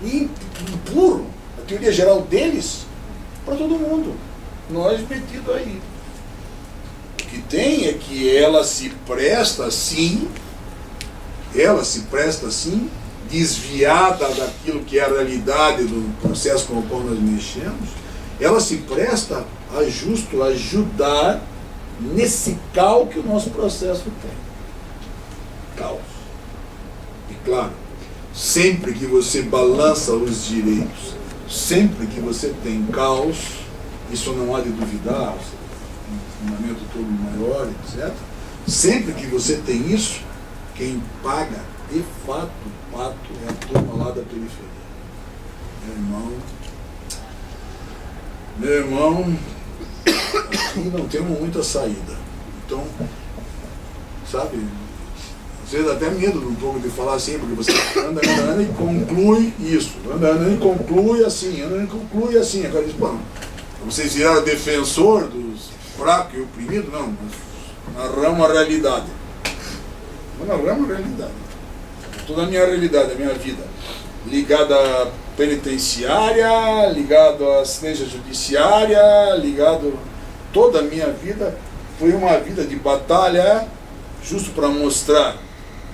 E impuro a teoria geral deles para todo mundo, nós metidos aí. O que tem é que ela se presta assim, desviada daquilo que é a realidade do processo com o qual nós mexemos, ela se presta a justo ajudar nesse caos que o nosso processo tem. Caos. E claro, sempre que você balança os direitos, sempre que você tem caos, isso não há de duvidar, um fundamento todo maior, etc. Sempre que você tem isso, quem paga de fato o pato é a turma lá da periferia. Meu irmão, aqui não temos muita saída. Então, sabe, às vezes até medo um pouco de falar assim, porque você anda e conclui isso, anda e conclui assim, Agora diz, bom, vocês viraram defensor dos fracos e oprimidos? Não, mas narramos a realidade. Narramos a realidade. Toda a minha realidade, a minha vida, ligada à penitenciária, ligado à assistência judiciária, ligado... Toda a minha vida foi uma vida de batalha, justo para mostrar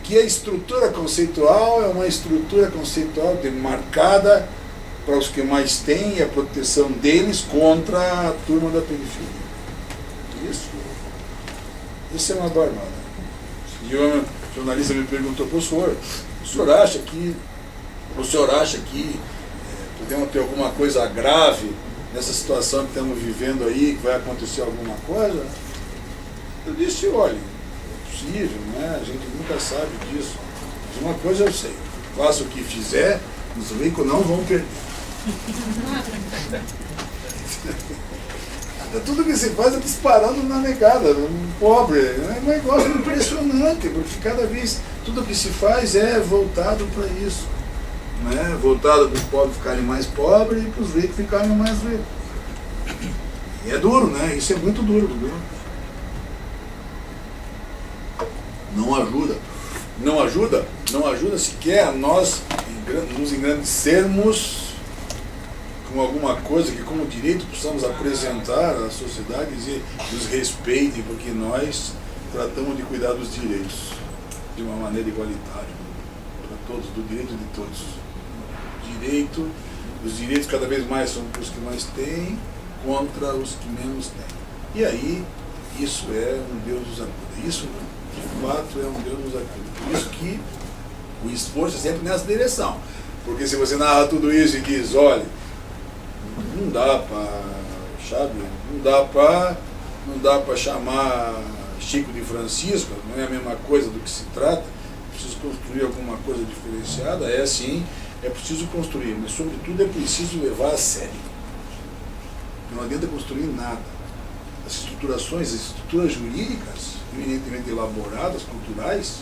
que a estrutura conceitual é uma estrutura conceitual demarcada para os que mais têm, a proteção deles contra a turma da periferia. Isso é uma barbada. E um jornalista me perguntou, o senhor acha que podemos ter alguma coisa grave nessa situação que estamos vivendo aí, que vai acontecer alguma coisa? Eu disse, olha, é possível, né? A gente nunca sabe disso. Mas uma coisa eu sei, faça o que fizer, os ricos não vão perder. Tudo que se faz é disparando na negada, no pobre. É um negócio impressionante, porque cada vez tudo que se faz é voltado para isso. Né? Voltado para os pobres ficarem mais pobres e para os ricos ficarem mais ricos. E é duro, né? Isso é muito duro, viu? Não ajuda sequer a nós nos engrandecermos com alguma coisa que como direito possamos apresentar à sociedade e dizer, nos respeitem, porque nós tratamos de cuidar dos direitos de uma maneira igualitária, para todos, do direito de todos. Os direitos cada vez mais são para os que mais têm contra os que menos têm. E aí, isso é um Deus nos acuda. Isso, de fato, é um Deus nos acuda. Por isso que o esforço é sempre nessa direção. Porque se você narra tudo isso e diz, olha, não dá para chamar Chico de Francisco, não é a mesma coisa do que se trata, preciso construir alguma coisa diferenciada, é assim, é preciso construir, mas sobretudo é preciso levar a sério. Não adianta construir nada. As estruturas jurídicas, eminentemente elaboradas, culturais,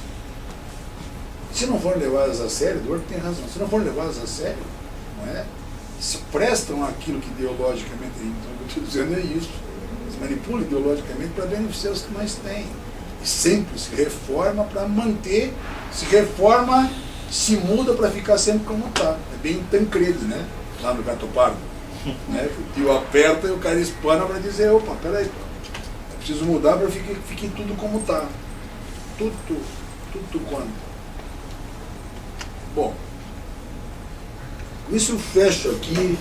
se não forem levadas a sério, o Eduardo tem razão, se não forem levadas a sério, não é? Se prestam àquilo que ideologicamente, então o que eu estou dizendo é isso, se manipulam ideologicamente para beneficiar os que mais têm. E sempre se reforma para manter, se reforma, se muda para ficar sempre como está. É bem Tancredi, né? Lá no Gato Pardo. Né? O tio aperta e o cara espana para dizer, opa, peraí, é preciso mudar para que fique tudo como está. Tudo quanto. Bom, com isso eu fecho aqui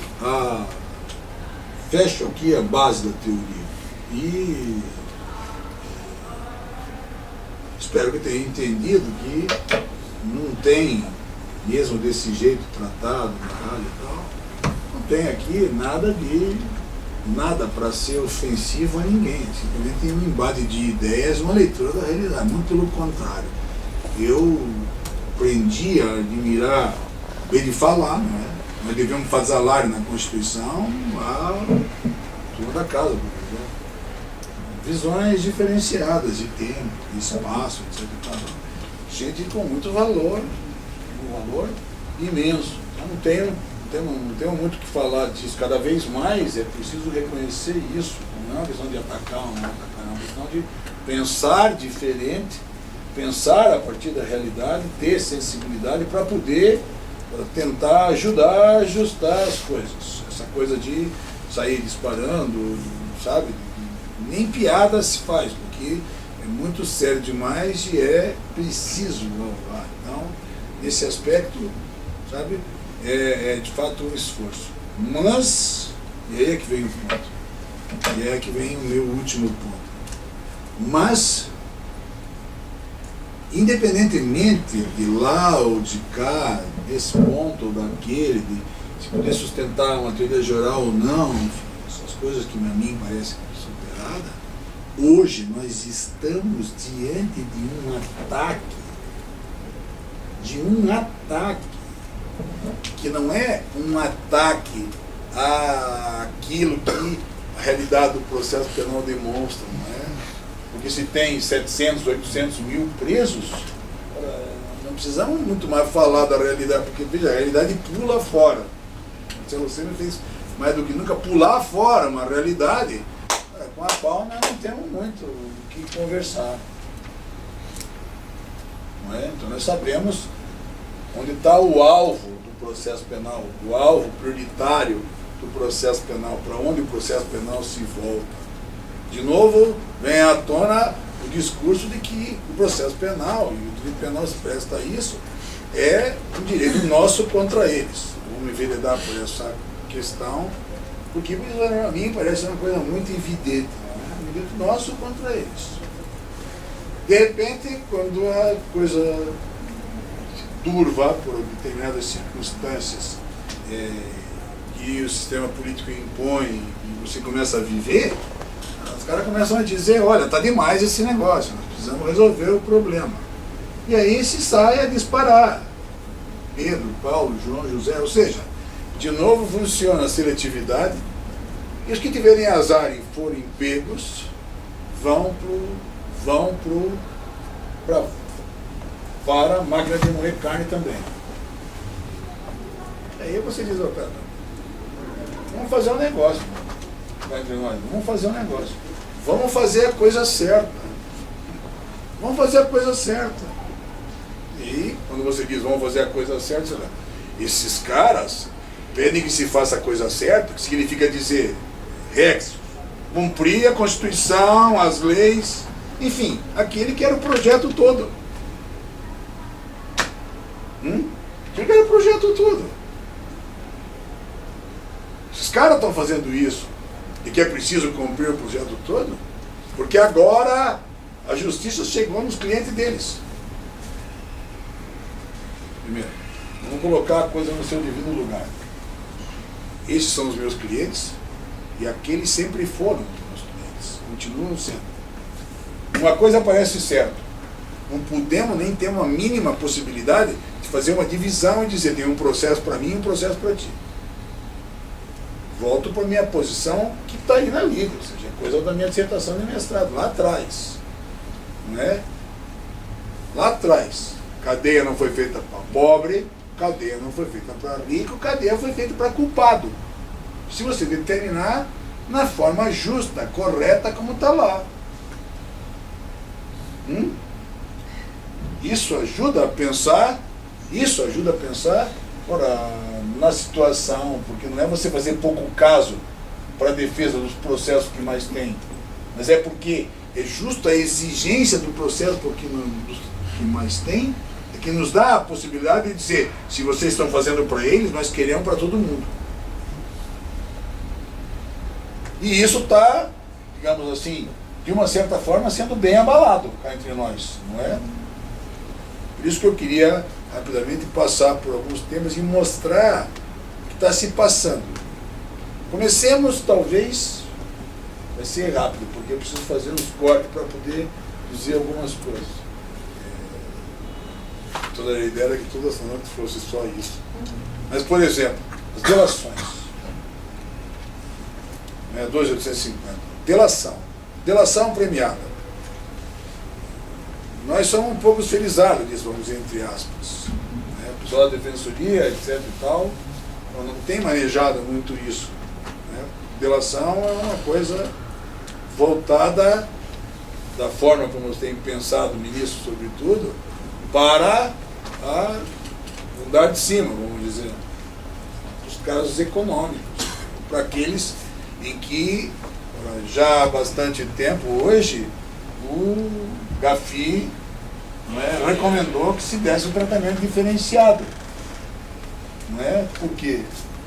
a base da teoria. E espero que tenha entendido que não tem, mesmo desse jeito tratado na rádio e tal, não tem aqui nada para ser ofensivo a ninguém. Simplesmente tem um embate de ideias, uma leitura da realidade, muito pelo contrário. Eu aprendi a admirar, bem de falar, não é? Nós devemos fazer alarde na Constituição a turma da casa, por exemplo. Visões diferenciadas de tempo, de espaço, etc. Gente com muito valor, um valor imenso. Então não tenho muito o que falar disso. Cada vez mais é preciso reconhecer isso. Não é uma questão de atacar ou não atacar, é uma questão de pensar diferente, pensar a partir da realidade, ter sensibilidade para poder tentar ajudar a ajustar as coisas. Essa coisa de sair disparando, sabe? Nem piada se faz, porque é muito sério demais e é preciso louvar. Então, nesse aspecto, sabe, é de fato um esforço. Mas, e aí é que vem o ponto, e aí é que vem o meu último ponto. Mas, independentemente de lá ou de cá, desse ponto ou daquele, de se poder sustentar uma teoria geral ou não, enfim, essas coisas que a mim parecem superadas, hoje nós estamos diante de um ataque, que não é um ataque àquilo que a realidade do processo penal demonstra, não é? Porque se tem 700, 800 mil presos, não precisamos muito mais falar da realidade, porque veja, a realidade pula fora. Marcelo sempre fez mais do que nunca pular fora uma realidade com a qual nós não temos muito o que conversar. Não é? Então nós sabemos onde está o alvo do processo penal, o alvo prioritário do processo penal, para onde o processo penal se volta. De novo, vem à tona o discurso de que o processo penal, e o direito penal se presta a isso, é um direito nosso contra eles. Vamos enveredar por essa questão, porque a mim parece uma coisa muito evidente, né? Um direito nosso contra eles. De repente, quando a coisa turva por determinadas circunstâncias que o sistema político impõe e você começa a viver, os caras começam a dizer, olha, está demais esse negócio, nós precisamos resolver o problema. E aí se sai a disparar. Pedro, Paulo, João, José, ou seja, de novo funciona a seletividade, e os que tiverem azar e forem pegos para a máquina de moer carne também. Aí você diz, pera, vamos fazer um negócio. Vamos fazer um negócio. Vamos fazer a coisa certa. Vamos fazer a coisa certa. E quando você diz vamos fazer a coisa certa, você esses caras pedem que se faça a coisa certa, que significa dizer rex, cumprir a Constituição, as leis, enfim, aquele que era o projeto todo. Aquele que era o projeto todo. Esses caras estão fazendo isso e que é preciso cumprir o projeto todo, porque agora a justiça chegou nos clientes deles. Primeiro, vamos colocar a coisa no seu devido lugar. Esses são os meus clientes e aqueles sempre foram os meus clientes, continuam sendo. Uma coisa parece certa, não podemos nem ter uma mínima possibilidade de fazer uma divisão e dizer tem um processo para mim e um processo para ti. Volto para a minha posição que está aí na Liga, ou seja, é coisa da minha dissertação de mestrado, lá atrás. Não é? Lá atrás. Cadeia não foi feita para pobre, cadeia não foi feita para rico, cadeia foi feita para culpado. Se você determinar na forma justa, correta, como está lá. Isso ajuda a pensar, na situação, porque não é você fazer pouco caso para a defesa dos processos que mais tem, mas é porque é justo a exigência do processo porque dos que mais tem, é que nos dá a possibilidade de dizer, se vocês estão fazendo para eles, nós queremos para todo mundo. E isso está, digamos assim, de uma certa forma sendo bem abalado cá entre nós, não é? Por isso que eu queria rapidamente passar por alguns temas e mostrar o que está se passando. Comecemos, talvez, vai ser rápido, porque eu preciso fazer uns cortes para poder dizer algumas coisas. Toda a ideia era que toda essa noite fosse só isso. Mas, por exemplo, as delações. 2.850. Delação premiada. Nós somos um pouco felizados disso, vamos dizer, entre aspas. O pessoal da defensoria, etc e tal, não tem manejado muito isso. Delação é uma coisa voltada da forma como tem pensado o ministro sobre tudo, para andar de cima, vamos dizer, os casos econômicos, para aqueles em que já há bastante tempo hoje o Gafi, não é, recomendou que se desse um tratamento diferenciado. Não é? Por quê?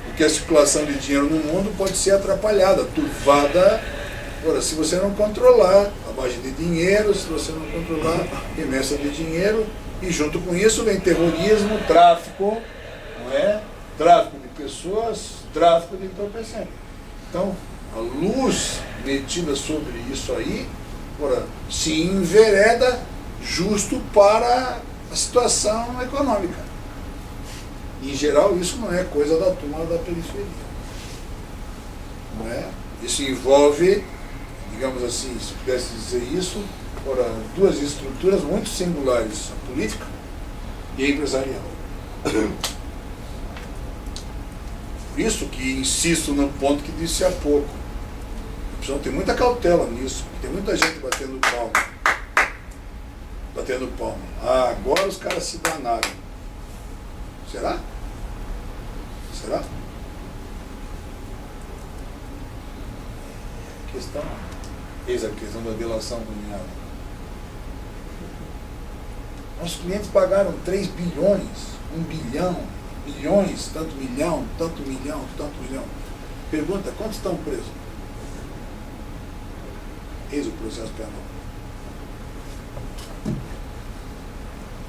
Porque a circulação de dinheiro no mundo pode ser atrapalhada, turvada. Ora, se você não controlar a base de dinheiro, se você não controlar a remessa de dinheiro, e junto com isso vem terrorismo, tráfico, não é? Tráfico de pessoas, tráfico de entorpecentes. Então, a luz metida sobre isso aí, ora, se envereda justo para a situação econômica. Em geral, isso não é coisa da turma da periferia. Não é? Isso envolve, digamos assim, se pudesse dizer isso, ora, duas estruturas muito singulares, a política e a empresarial. Por isso que insisto no ponto que disse há pouco. Precisam ter muita cautela nisso, porque tem muita gente batendo palma. Batendo palma. Ah, agora os caras se danaram. Será? Será? Eis a questão da delação premiada. Nossos clientes pagaram 3 bilhões, 1 bilhão, milhões, tanto milhão, tanto milhão, tanto milhão. Pergunta, quantos estão presos? Eis o processo penal.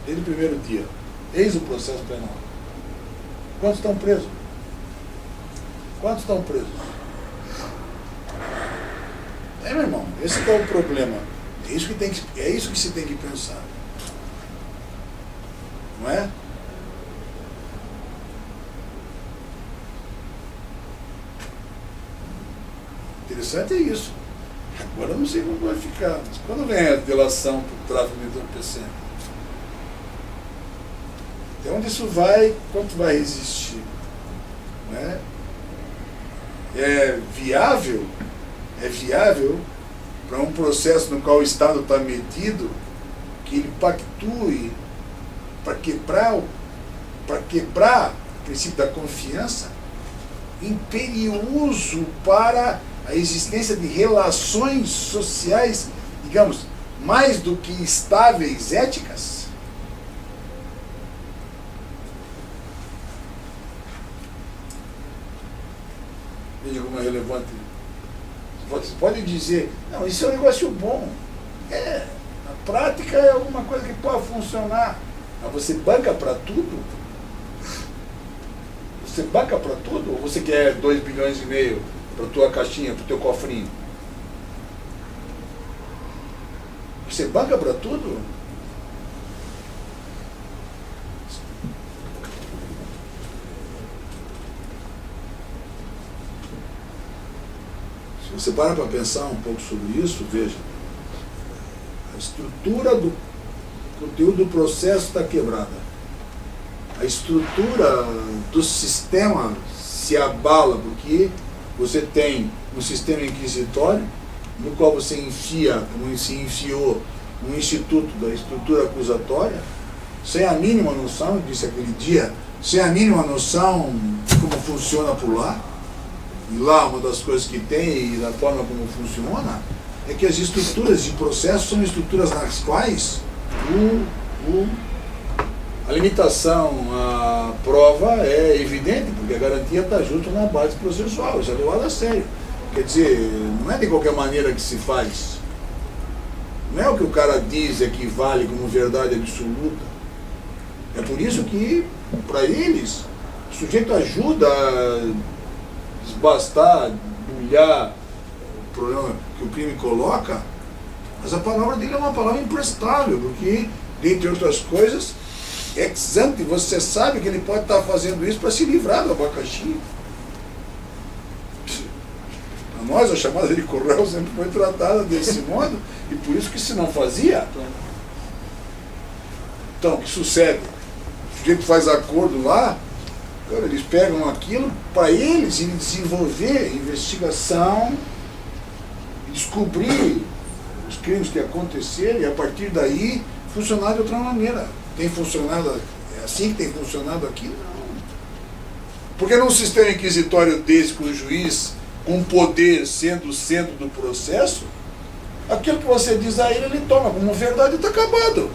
Desde o primeiro dia. Eis o processo penal. Quantos estão presos? Quantos estão presos? Meu irmão, esse que é o problema. É isso que se tem que pensar. Não é? Interessante é isso. Agora eu não sei como vai ficar. Mas quando vem a delação por tráfico de entorpecente? Até onde isso vai, quanto vai resistir? Não é? É viável para um processo no qual o Estado está metido, que ele pactue para quebrar o princípio da confiança, imperioso para a existência de relações sociais, digamos, mais do que estáveis, éticas? Veja como é relevante. Você pode dizer, não, isso é um negócio bom. Na prática é alguma coisa que pode funcionar. Mas você banca para tudo? Você banca para tudo? Ou você quer 2,5 bilhões para tua caixinha, para o teu cofrinho? Você banca para tudo? Se você para pensar um pouco sobre isso, veja, a estrutura do conteúdo do processo está quebrada. A estrutura do sistema se abala, porque você tem um sistema inquisitório, no qual você enfia, como se enfiou, um instituto da estrutura acusatória, sem a mínima noção, disse aquele dia, sem a mínima noção de como funciona por lá. E lá uma das coisas que tem e da forma como funciona é que as estruturas de processo são estruturas nas quais a limitação à prova é evidente, porque a garantia está junto na base processual, isso é levado a sério. Quer dizer, não é de qualquer maneira que se faz. Não é o que o cara diz é que vale como verdade absoluta. É por isso que, para eles, o sujeito ajuda a desbastar, bulhar o problema que o crime coloca, mas a palavra dele é uma palavra imprestável, porque, dentre outras coisas, ex ante, você sabe que ele pode estar fazendo isso para se livrar do abacaxi. Para nós, a chamada de Correio sempre foi tratada desse modo, e por isso que se não fazia. Então, o que sucede? O sujeito faz acordo lá, cara, eles pegam aquilo para eles desenvolver investigação, descobrir os crimes que aconteceram, e a partir daí funcionar de outra maneira. Tem funcionado, é assim que tem funcionado aqui? Não. Porque num sistema inquisitório desse, com o juiz com poder sendo o centro do processo, aquilo que você diz a ele toma como verdade e está acabado.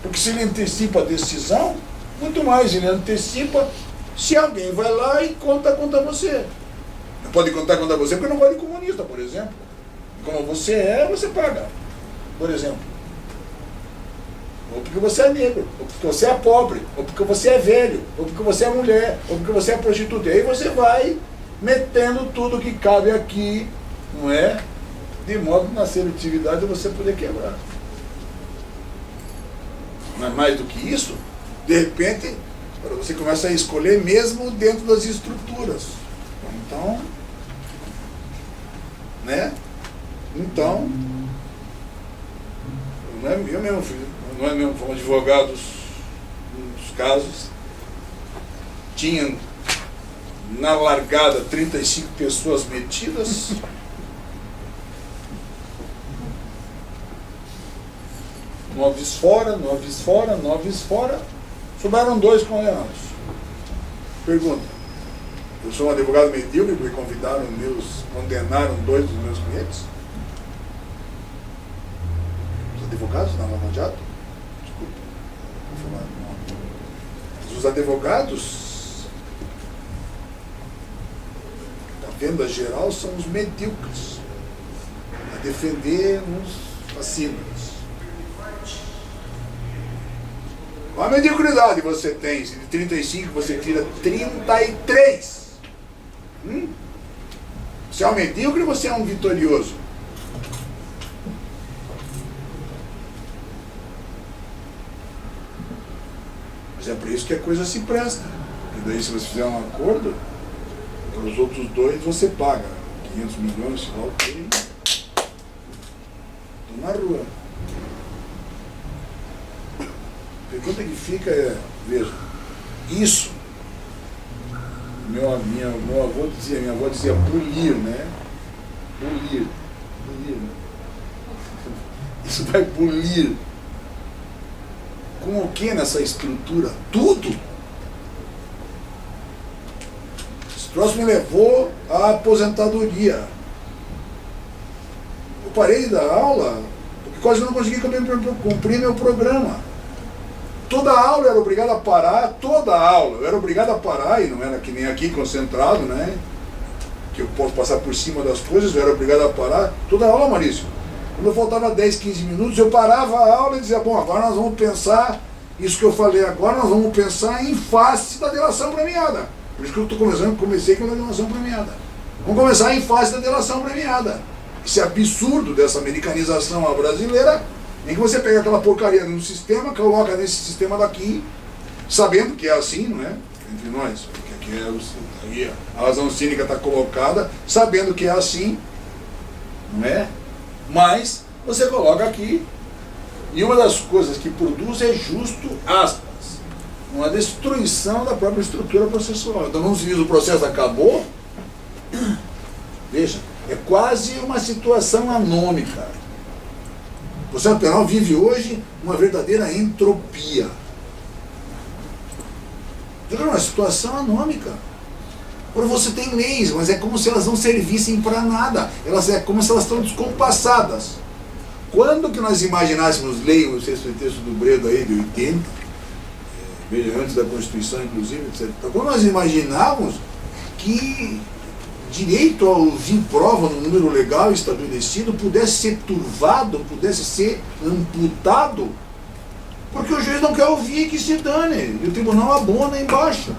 Porque se ele antecipa a decisão, muito mais, ele antecipa se alguém vai lá e conta contra você. Não pode contar contra você porque não gosta de comunista, por exemplo. Como você é, você paga, por exemplo. Ou porque você é negro, ou porque você é pobre, ou porque você é velho, ou porque você é mulher, ou porque você é prostituta. E aí você vai metendo tudo que cabe aqui, não é? De modo que na seletividade você poder quebrar. Mas mais do que isso, de repente, você começa a escolher mesmo dentro das estruturas. Então, né? Então, eu mesmo fui, nós mesmo fomos advogados nos casos, tinham na largada 35 pessoas metidas, noves fora, sobraram 2 condenados. Pergunta, eu sou um advogado medíocre, me condenaram 2 dos meus clientes? Os advogados na Lava Jato? Desculpa, vou falar o nome. Mas os advogados da venda geral são os medíocres a defender os assassinos. Qual a mediocridade você tem? Se de 35 você tira 33. Você é um medíocre ou você é um vitorioso? Mas é por isso que a coisa se presta. Porque daí se você fizer um acordo, para os outros 2 você paga 500 milhões, sei lá o quê. Estou na rua. A pergunta que fica é, veja, isso, minha avó dizia bulir, né? Bulir, né? Isso vai bulir. Com o que nessa estrutura? Tudo. Esse troço me levou à aposentadoria. Eu parei da aula porque quase não consegui cumprir meu programa. Toda aula eu era obrigado a parar, e não era que nem aqui concentrado, né? Que eu posso passar por cima das coisas, eu era obrigado a parar. Toda aula, Maurício. Quando eu faltava 10, 15 minutos, eu parava a aula e dizia, bom, agora nós vamos pensar, isso que eu falei agora, nós vamos pensar em face da delação premiada. Por isso que eu comecei com a delação premiada. Vamos começar em face da delação premiada. Esse absurdo dessa americanização brasileira, em que você pega aquela porcaria no sistema, coloca nesse sistema daqui, sabendo que é assim, não é? Entre nós, porque aqui a razão cínica está colocada, sabendo que é assim, não é? Mas você coloca aqui, e uma das coisas que produz é justo, aspas, uma destruição da própria estrutura processual. Então, vamos dizer, o processo acabou, veja, é quase uma situação anômica. O processo penal vive hoje uma verdadeira entropia. É uma situação anômica. Agora você tem leis, mas é como se elas não servissem para nada. É como se elas estão descompassadas. Quando que nós imaginássemos lei, não sei se foi o texto do Bredo aí, de 80, veja, antes da Constituição, inclusive, etc. Quando nós imaginávamos que direito ao vir prova no número legal estabelecido pudesse ser turvado, pudesse ser amputado, porque o juiz não quer ouvir, que se dane, e o tribunal abona embaixo.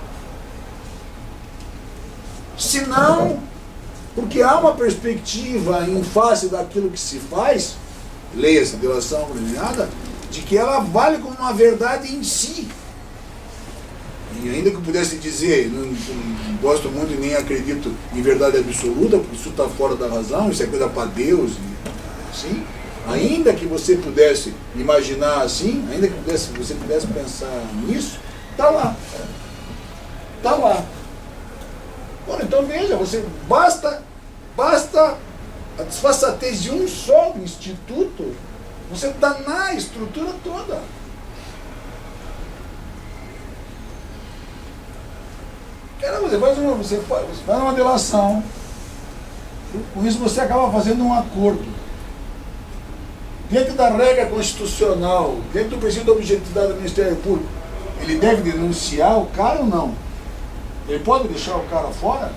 Se não, porque há uma perspectiva em face daquilo que se faz, leia-se delação premiada, de que ela vale como uma verdade em si. E ainda que eu pudesse dizer, não gosto muito e nem acredito em verdade absoluta, porque isso está fora da razão, isso é coisa para Deus, e assim, ainda que você pudesse imaginar assim, ainda que você pudesse pensar nisso, está lá. Está lá. Bom, então veja, basta A desfaçatez de um só instituto, você dá na estrutura toda. Caramba, você faz uma delação. Com isso você acaba fazendo um acordo. Dentro da regra constitucional, dentro do princípio da objetividade do Ministério Público, ele deve denunciar o cara ou não? Ele pode deixar o cara fora?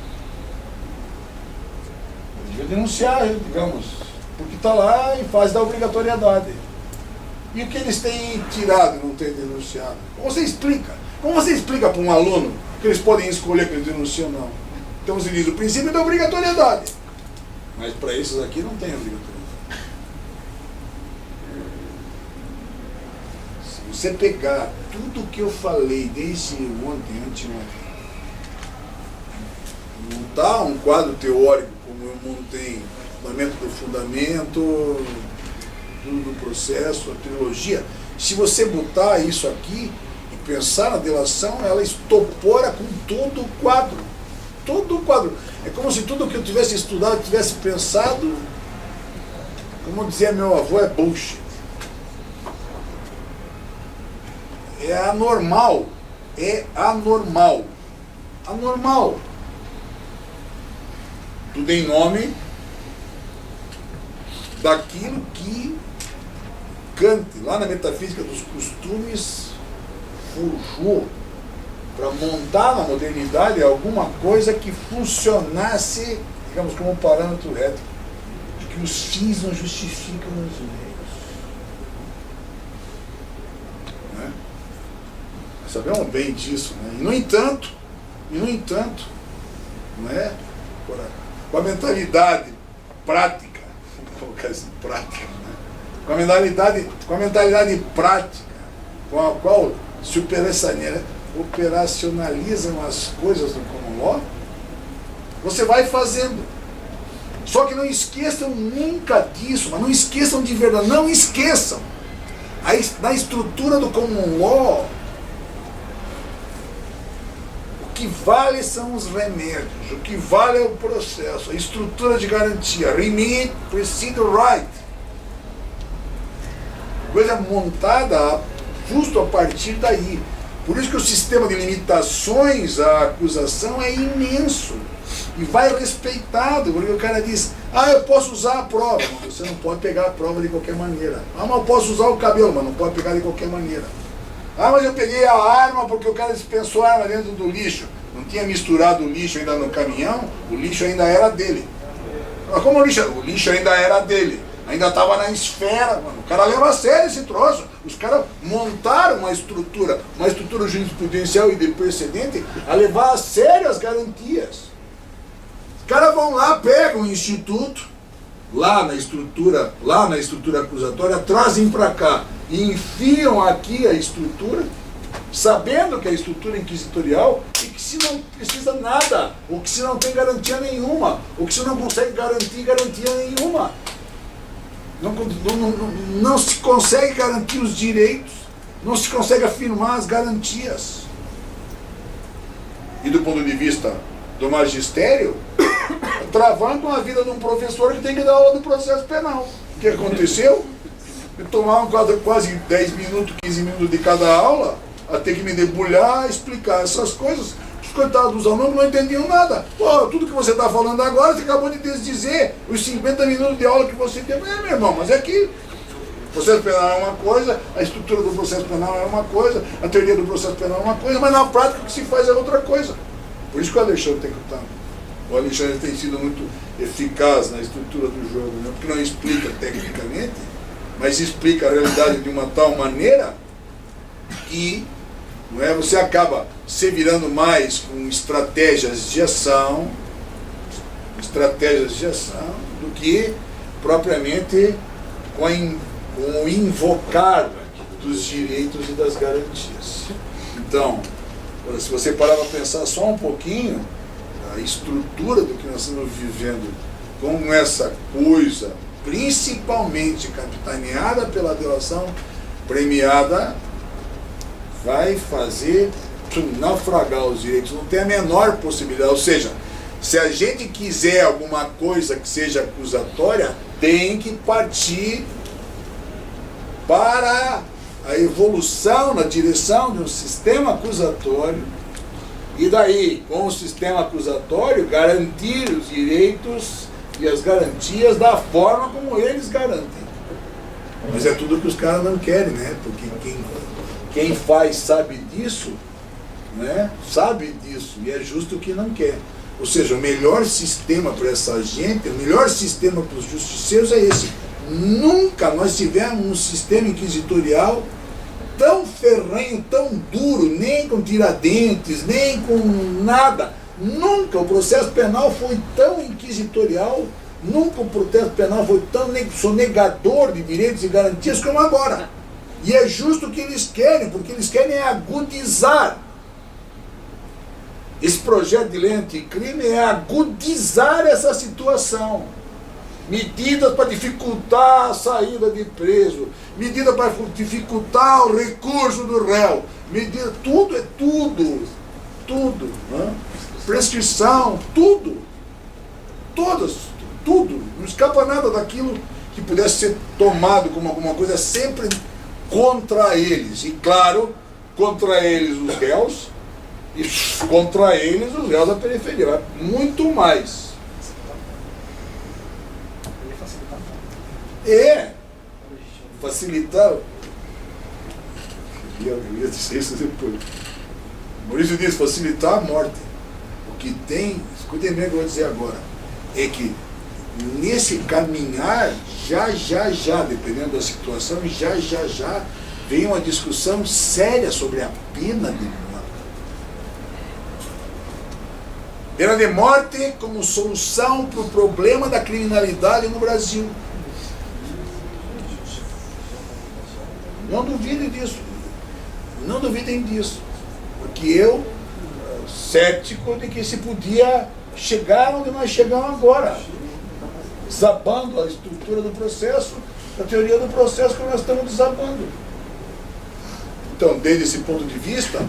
Ele deve denunciar, digamos, porque está lá em fase da obrigatoriedade. E o que eles têm tirado e não têm denunciado? Como você explica? Como você explica para um aluno que eles podem escolher que eles denunciam ou não? Então você diz o princípio da obrigatoriedade. Mas para esses aqui não tem obrigatoriedade. Se você pegar tudo que eu falei desde ontem, anteontem, montar um quadro teórico como eu montei, fundamento do fundamento, tudo do processo, a trilogia, se você botar isso aqui e pensar na delação, ela estopora com todo o quadro. Todo o quadro. É como se tudo que eu tivesse estudado, eu tivesse pensado, como dizia meu avô, é bullshit. É anormal. É anormal. Anormal. Tudo em nome daquilo que Kant, lá na Metafísica dos Costumes, forjou para montar na modernidade alguma coisa que funcionasse, digamos, como parâmetro ético, de que os fins não justificam os meios. Né? Sabemos bem disso, né? E no entanto, não é? Com a mentalidade prática, vou colocar assim, prática, né? com a mentalidade prática, com a qual se operacionalizam as coisas do common law, você vai fazendo. Só que não esqueçam nunca disso, mas não esqueçam de verdade, não esqueçam. Na estrutura do common law, o que vale são os remédios, o que vale é o processo, a estrutura de garantia, remit, procedure right. Coisa montada justo a partir daí. Por isso que o sistema de limitações à acusação é imenso. E vai respeitado, porque o cara diz, eu posso usar a prova. Mas você não pode pegar a prova de qualquer maneira. Mas eu posso usar o cabelo, mas não pode pegar de qualquer maneira. Mas eu peguei a arma porque o cara dispensou a arma dentro do lixo. Não tinha misturado o lixo ainda no caminhão, o lixo ainda era dele. Mas como o lixo ainda era dele? Ainda estava na esfera, mano. O cara leva a sério esse troço. Os caras montaram uma estrutura jurisprudencial e de precedente a levar a sério as garantias. Os caras vão lá, pegam o instituto, lá na estrutura acusatória, trazem para cá e enfiam aqui a estrutura, sabendo que é a estrutura inquisitorial e que se não precisa nada, ou que se não tem garantia nenhuma, ou que se não consegue garantir garantia nenhuma. Não se consegue garantir os direitos, não se consegue afirmar as garantias. E do ponto de vista do magistério, travando a vida de um professor que tem que dar aula do processo penal. O que aconteceu? Eu tomava quase 10 minutos, 15 minutos de cada aula, a ter que me debulhar, explicar essas coisas. Os coitados dos alunos não entendiam nada. Tudo que você está falando agora, você acabou de desdizer os 50 minutos de aula que você teve. Meu irmão, mas é que o processo penal é uma coisa, a estrutura do processo penal é uma coisa, a teoria do processo penal é uma coisa, mas na prática o que se faz é outra coisa. Por isso que o Alexandre tem que estar. O Alexandre tem sido muito eficaz na estrutura do jogo, né? Porque não explica tecnicamente, mas explica a realidade de uma tal maneira que você acaba se virando mais com estratégias de ação do que propriamente com o invocar dos direitos e das garantias. Então, se você parar para pensar só um pouquinho, a estrutura do que nós estamos vivendo com essa coisa, principalmente capitaneada pela delação premiada, vai fazer naufragar os direitos, não tem a menor possibilidade. Ou seja, Se a gente quiser alguma coisa que seja acusatória, tem que partir para a evolução na direção de um sistema acusatório, e daí, com o sistema acusatório, garantir os direitos e as garantias da forma como eles garantem. Mas é tudo que os caras não querem, né? Porque quem faz sabe disso, né? Sabe disso, e é justo que não quer. Ou seja, o melhor sistema para essa gente, o melhor sistema para os justiceiros é esse. Nunca nós tivemos um sistema inquisitorial tão ferrenho, tão duro, nem com Tiradentes, nem com nada. Nunca o processo penal foi tão inquisitorial, nunca o processo penal foi tão sonegador de direitos e garantias como agora. E é justo o que eles querem, porque eles querem agudizar. Esse projeto de lei anticrime é agudizar essa situação. Medidas para dificultar a saída de preso, medidas para dificultar o recurso do réu, medida, tudo é tudo, né? Prescrição, tudo, todas, tudo, não escapa nada daquilo que pudesse ser tomado como alguma coisa, sempre contra eles, e claro, contra eles os réus, e contra eles os réus da periferia, muito mais. Facilitar. Eu ia dizer isso depois. Maurício diz, facilitar a morte. O que tem, escutem bem o que eu vou dizer agora, é que nesse caminhar, já, dependendo da situação, já, vem uma discussão séria sobre a pena de morte. Pena de morte como solução para o problema da criminalidade no Brasil. Não duvidem disso. Não duvidem disso. Porque eu, cético de que se podia chegar onde nós chegamos agora. Desabando a estrutura do processo, a teoria do processo que nós estamos desabando. Então, desde esse ponto de vista,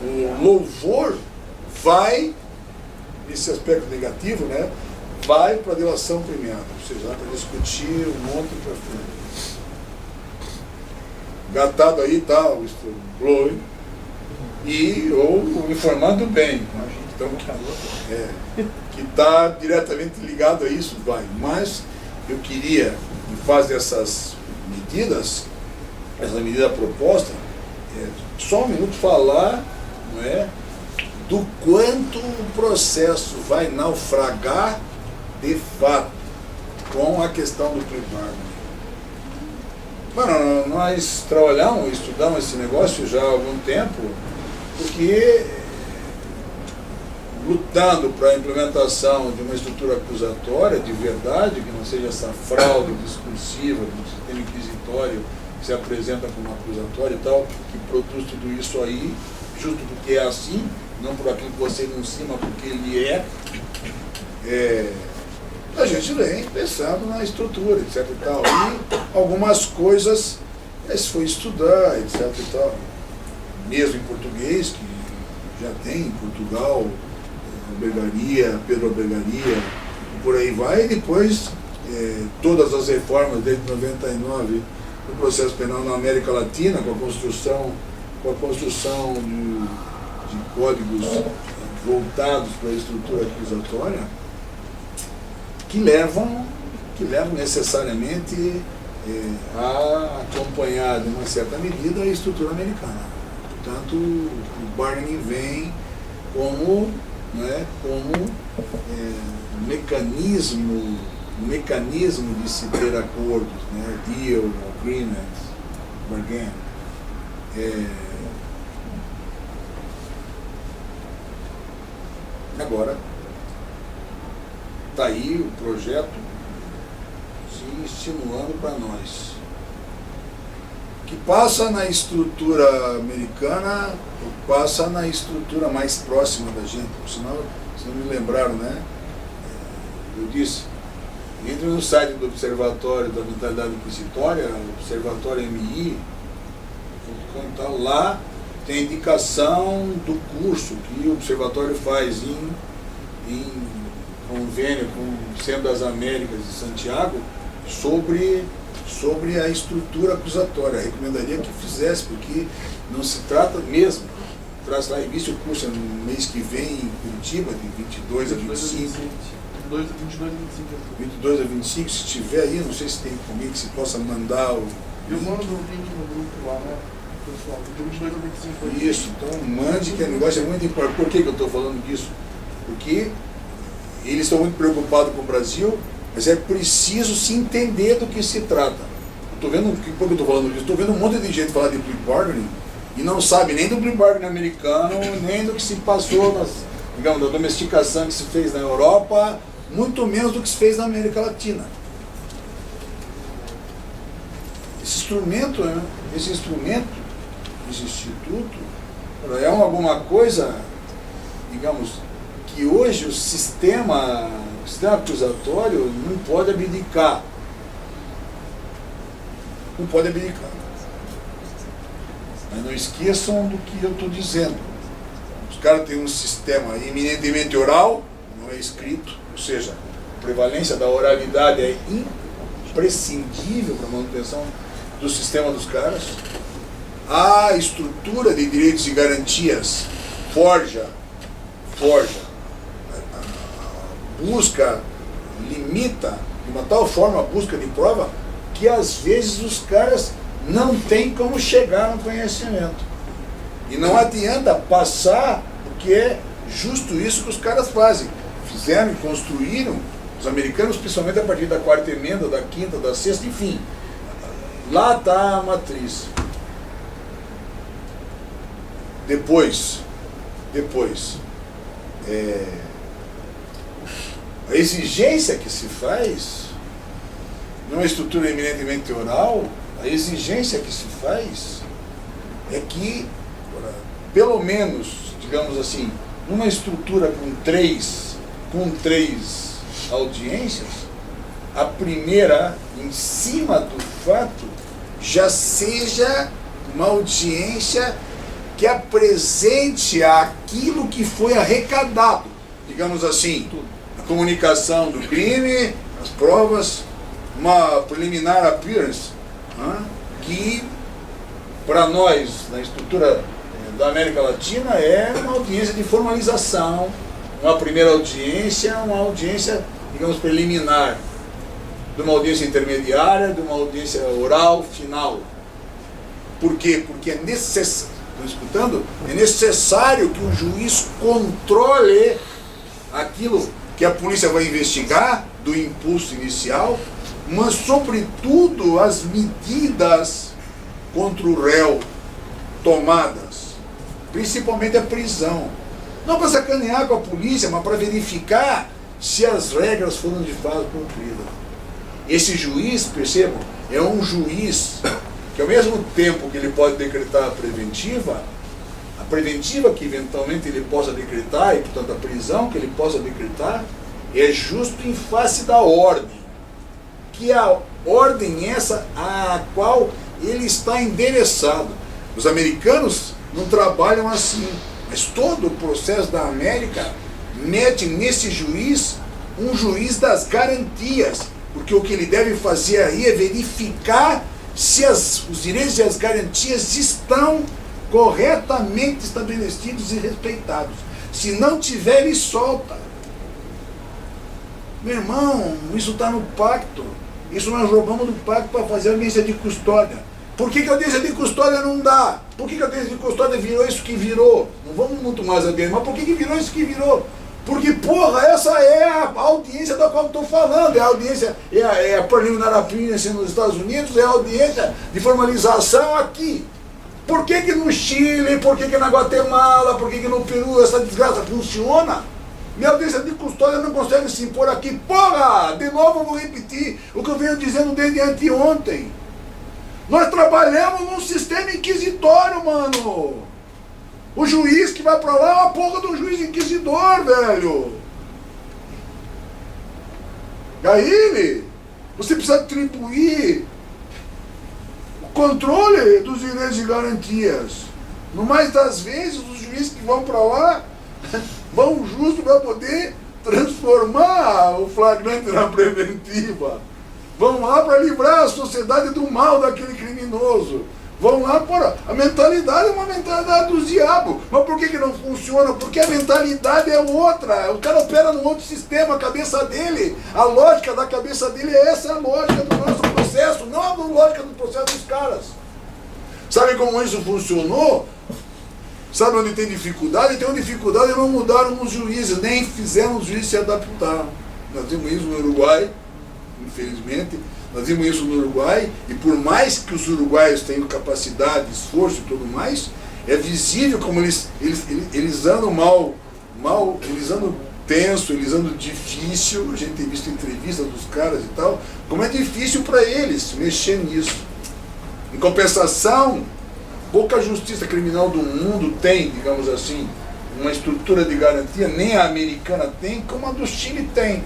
o louvor vai, nesse aspecto negativo, né, vai para a delação premiada, ou seja, para discutir um monte para frente. Gatado aí está o whistleblowing ou informando bem. Então, que está diretamente ligado a isso, vai. Mas eu queria, em face dessas medidas, essa medida proposta, só um minuto falar, não é, do quanto o processo vai naufragar de fato com a questão do plea bargaining. Mano, nós trabalhamos, estudamos esse negócio já há algum tempo, porque lutando para a implementação de uma estrutura acusatória de verdade, que não seja essa fraude discursiva do sistema inquisitório que se apresenta como acusatório e tal, que produz tudo isso aí, justo porque é assim, não por aquilo que você enuncia, mas porque ele a gente vem pensando na estrutura, etc e tal, e algumas coisas se foi estudar, etc e tal, mesmo em português, que já tem em Portugal, Albergaria, Pedro Albergaria, por aí vai, e depois todas as reformas desde 99 do processo penal na América Latina, com a construção de códigos voltados para a estrutura acusatória, que levam necessariamente a acompanhar, de uma certa medida, a estrutura americana. Portanto, o bargaining vem como mecanismo de se ter acordos, né? Deal, agreement, bargain. Agora, está aí o projeto se insinuando para nós, que passa na estrutura americana ou passa na estrutura mais próxima da gente. Senão, se não me lembraram, né? Eu disse, entre no site do Observatório da Mentalidade Inquisitória, Observatório MI, lá tem indicação do curso que o Observatório faz em convênio com o Centro das Américas de Santiago sobre a estrutura acusatória. Eu recomendaria que fizesse, porque não se trata mesmo. Traz lá, revista o curso no mês que vem em Curitiba, de 22 a 25. 22 a 25, se tiver aí, não sei se tem comigo, que se possa mandar o... Eu mando o link no grupo lá, né, pessoal, de 22 a 25. Isso, então mande, que o negócio é muito importante. Por que eu estou falando disso? Porque eles estão muito preocupados com o Brasil, mas é preciso se entender do que se trata. Estou vendo, por que eu estou falando disso? Estou vendo um monte de gente falar de plea bargaining e não sabe nem do plea bargaining americano, nem do que se passou, digamos, da domesticação que se fez na Europa, muito menos do que se fez na América Latina. Esse instrumento, esse instituto, é alguma coisa, digamos, que hoje o sistema acusatório não pode abdicar. Não pode abdicar. Mas não esqueçam do que eu estou dizendo. Os caras têm um sistema eminentemente oral, não é escrito, ou seja, a prevalência da oralidade é imprescindível para a manutenção do sistema dos caras. A estrutura de direitos e garantias forja, busca, limita de uma tal forma a busca de prova que às vezes os caras não têm como chegar no conhecimento. E não adianta passar, porque é justo isso que os caras fazem. Fizeram e construíram, os americanos, principalmente a partir da quarta emenda, da quinta, da sexta, enfim. Lá está a matriz. Depois, a exigência que se faz, numa estrutura eminentemente oral, a exigência que se faz é que, pelo menos, digamos assim, numa estrutura com três audiências, a primeira, em cima do fato, já seja uma audiência que apresente aquilo que foi arrecadado, digamos assim, a comunicação do crime, as provas, uma preliminar appearance, que para nós, na estrutura da América Latina, é uma audiência de formalização, uma primeira audiência, uma audiência, digamos, preliminar, de uma audiência intermediária, de uma audiência oral final. Por quê? Porque é necessário, estão escutando? É necessário que o juiz controle aquilo que a polícia vai investigar, do impulso inicial, mas sobretudo as medidas contra o réu tomadas, principalmente a prisão. Não para sacanear com a polícia, mas para verificar se as regras foram de fato cumpridas. Esse juiz, percebam, é um juiz que ao mesmo tempo que ele pode decretar a preventiva que eventualmente ele possa decretar, e portanto a prisão que ele possa decretar, é justo em face da ordem. Que é a ordem essa a qual ele está endereçado. Os americanos não trabalham assim, mas todo o processo da América mete nesse juiz um juiz das garantias, porque o que ele deve fazer aí é verificar se os direitos e as garantias estão corretamente estabelecidos e respeitados. Se não tiver, ele solta. Meu irmão, isso está no pacto. Isso nós roubamos do pacto para fazer a audiência de custódia. Por que a audiência de custódia não dá? Por que a audiência de custódia virou isso que virou? Não vamos muito mais adiante, mas por que virou isso que virou? Porque, porra, essa é a audiência da qual eu estou falando. É a audiência, é a preliminar appearance nos Estados Unidos, é a audiência de formalização aqui. Por que no Chile, por que na Guatemala, por que no Peru essa desgraça funciona? Minha audiência de custódia não consegue se impor aqui. Porra! De novo eu vou repetir o que eu venho dizendo desde anteontem. Nós trabalhamos num sistema inquisitório, mano. O juiz que vai pra lá é uma porra do juiz inquisidor, velho. E aí, você precisa atribuir o controle dos direitos e garantias No mais das vezes, os juízes que vão para lá vão justo para poder transformar o flagrante na preventiva. Vão lá para livrar a sociedade do mal daquele criminoso. Vão lá para... A mentalidade é uma mentalidade dos diabos. Mas por que não funciona? Porque a mentalidade é outra. O cara opera num outro sistema, a cabeça dele, a lógica da cabeça dele é essa, a lógica do nosso processo, não a lógica do processo dos caras. Sabe como isso funcionou? Sabe onde tem dificuldade? Tem uma dificuldade e não mudaram os juízes, nem fizeram os juízes se adaptar. Nós vimos isso no Uruguai, infelizmente. Nós vimos isso no Uruguai, e por mais que os uruguaios tenham capacidade, esforço e tudo mais, é visível como eles andam eles andam tenso, eles andam difícil. A gente tem visto entrevistas dos caras e tal, como é difícil para eles mexer nisso. Em compensação, pouca justiça criminal do mundo tem, digamos assim, uma estrutura de garantia, nem a americana tem, como a do Chile tem.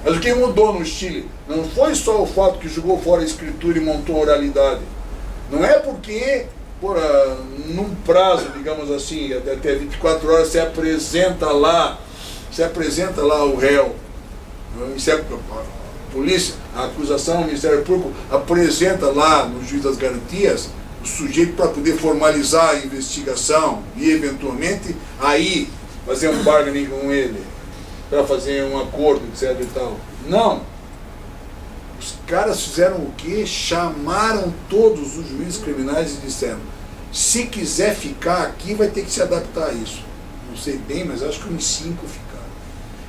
Mas o que mudou no Chile não foi só o fato que jogou fora a escritura e montou a oralidade. Não é porque, num prazo, digamos assim, até 24 horas, se apresenta lá o réu. Isso é a polícia, a acusação, o Ministério Público apresenta lá no juiz das garantias o sujeito para poder formalizar a investigação e, eventualmente, aí fazer um bargaining com ele, para fazer um acordo, etc e tal. Não. Os caras fizeram o quê? Chamaram todos os juízes criminais e disseram: se quiser ficar aqui, vai ter que se adaptar a isso. Não sei bem, mas acho que uns 5 ficaram.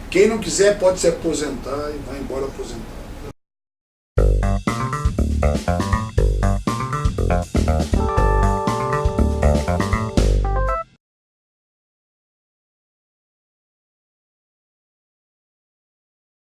Quem não quiser pode se aposentar e vai embora aposentar.